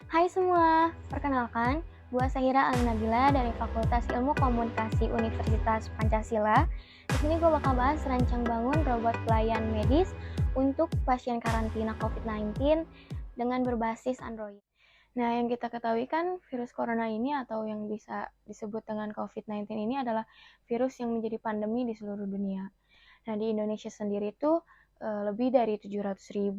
Hai semua, perkenalkan, gua Sahira Al-Nabila dari Fakultas Ilmu Komunikasi Universitas Pancasila. Di sini gue bakal bahas rancang bangun robot pelayan medis untuk pasien karantina COVID-19 dengan berbasis Android. Nah, yang kita ketahui kan virus corona ini atau yang bisa disebut dengan COVID-19 ini adalah virus yang menjadi pandemi di seluruh dunia. Nah, di Indonesia sendiri itu lebih dari 700.000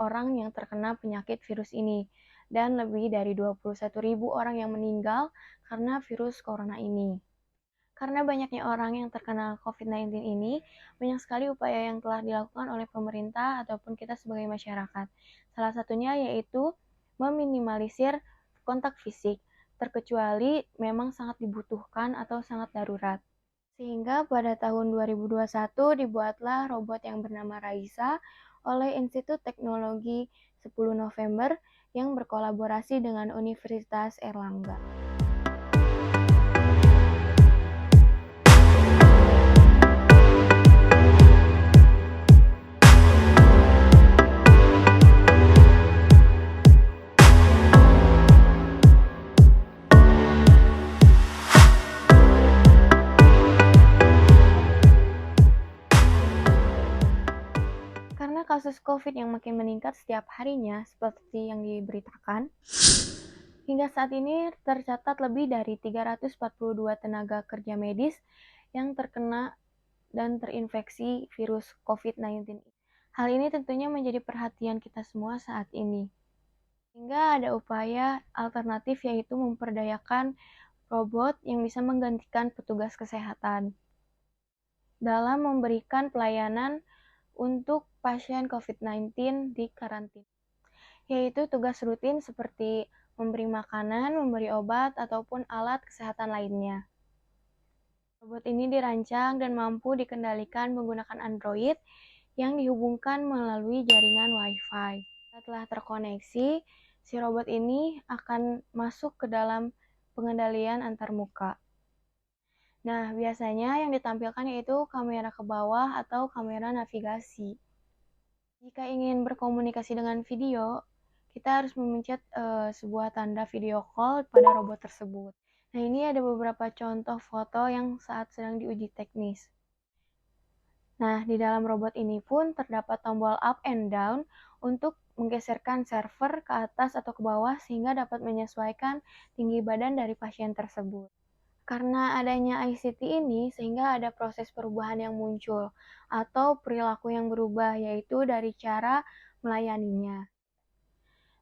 orang yang terkena penyakit virus ini dan lebih dari 21.000 orang yang meninggal karena virus corona ini. Karena banyaknya orang yang terkena COVID-19 ini, banyak sekali upaya yang telah dilakukan oleh pemerintah ataupun kita sebagai masyarakat. Salah satunya yaitu meminimalisir kontak fisik, terkecuali memang sangat dibutuhkan atau sangat darurat. Sehingga pada tahun 2021 dibuatlah robot yang bernama Raisa oleh Institut Teknologi 10 November yang berkolaborasi dengan Universitas Erlangga. Karena kasus COVID yang makin meningkat setiap harinya, seperti yang diberitakan, hingga saat ini tercatat lebih dari 342 tenaga kerja medis yang terkena dan terinfeksi virus COVID-19. Hal ini tentunya menjadi perhatian kita semua saat ini. Hingga ada upaya alternatif yaitu memperdayakan robot yang bisa menggantikan petugas kesehatan dalam memberikan pelayanan untuk pasien COVID-19 di karantina, yaitu tugas rutin seperti memberi makanan, memberi obat, ataupun alat kesehatan lainnya. Robot ini dirancang dan mampu dikendalikan menggunakan Android yang dihubungkan melalui jaringan Wi-Fi. Setelah terkoneksi, si robot ini akan masuk ke dalam pengendalian antarmuka. Nah, biasanya yang ditampilkan yaitu kamera ke bawah atau kamera navigasi. Jika ingin berkomunikasi dengan video, kita harus memencet sebuah tanda video call pada robot tersebut. Nah, ini ada beberapa contoh foto yang saat sedang diuji teknis. Nah, di dalam robot ini pun terdapat tombol up and down untuk menggeserkan server ke atas atau ke bawah sehingga dapat menyesuaikan tinggi badan dari pasien tersebut. Karena adanya ICT ini, sehingga ada proses perubahan yang muncul atau perilaku yang berubah, yaitu dari cara melayaninya.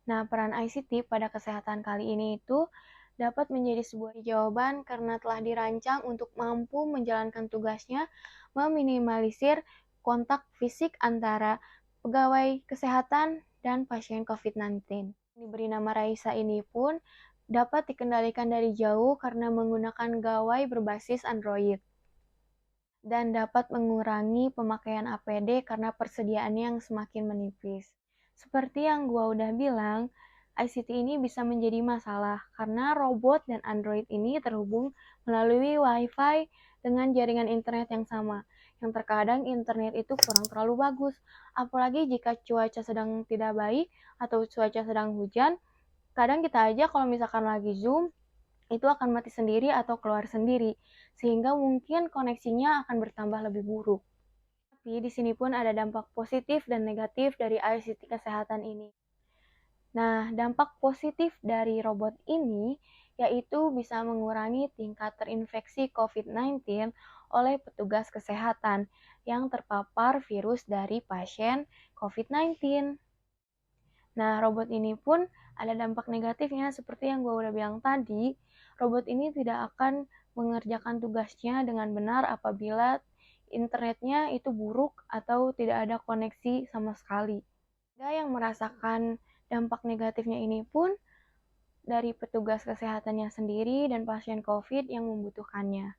Nah, peran ICT pada kesehatan kali ini itu dapat menjadi sebuah jawaban karena telah dirancang untuk mampu menjalankan tugasnya meminimalisir kontak fisik antara pegawai kesehatan dan pasien COVID-19. Diberi nama Raisa ini pun dapat dikendalikan dari jauh karena menggunakan gawai berbasis Android dan dapat mengurangi pemakaian APD karena persediaannya yang semakin menipis. Seperti yang gua udah bilang, ICT ini bisa menjadi masalah karena robot dan Android ini terhubung melalui Wi-Fi dengan jaringan internet yang sama. Yang terkadang internet itu kurang terlalu bagus, apalagi jika cuaca sedang tidak baik atau cuaca sedang hujan. Kadang kita aja kalau misalkan lagi Zoom, itu akan mati sendiri atau keluar sendiri, sehingga mungkin koneksinya akan bertambah lebih buruk. Tapi di sini pun ada dampak positif dan negatif dari ICT kesehatan ini. Nah, dampak positif dari robot ini yaitu bisa mengurangi tingkat terinfeksi COVID-19 oleh petugas kesehatan yang terpapar virus dari pasien COVID-19. Nah, robot ini pun ada dampak negatifnya seperti yang gue udah bilang tadi, robot ini tidak akan mengerjakan tugasnya dengan benar apabila internetnya itu buruk atau tidak ada koneksi sama sekali. Yang merasakan dampak negatifnya ini pun dari petugas kesehatannya sendiri dan pasien COVID yang membutuhkannya.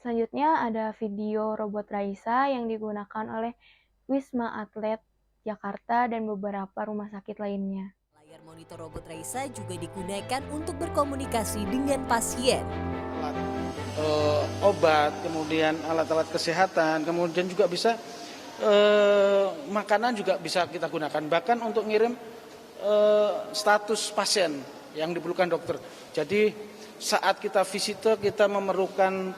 Selanjutnya ada video robot Raisa yang digunakan oleh Wisma Atlet Jakarta dan beberapa rumah sakit lainnya. Layar monitor robot Raisa juga digunakan untuk berkomunikasi dengan pasien. Obat, kemudian alat-alat kesehatan, kemudian juga bisa makanan juga bisa kita gunakan. Bahkan untuk ngirim status pasien yang diperlukan dokter. Jadi saat kita visite kita memerlukan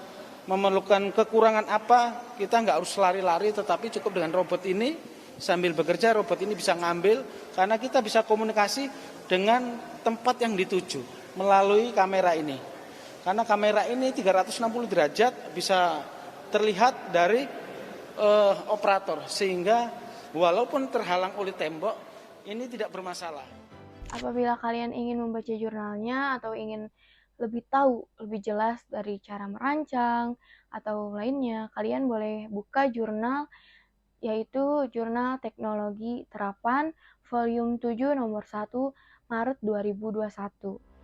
kekurangan apa, kita nggak harus lari-lari, tetapi cukup dengan robot ini sambil bekerja robot ini bisa ngambil karena kita bisa komunikasi dengan tempat yang dituju melalui kamera ini. Karena kamera ini 360 derajat bisa terlihat dari operator sehingga walaupun terhalang oleh tembok ini tidak bermasalah. Apabila kalian ingin membaca jurnalnya atau ingin lebih tahu lebih jelas dari cara merancang atau lainnya, kalian boleh buka jurnal yaitu Jurnal Teknologi Terapan Volume 7 nomor 1 Maret 2021.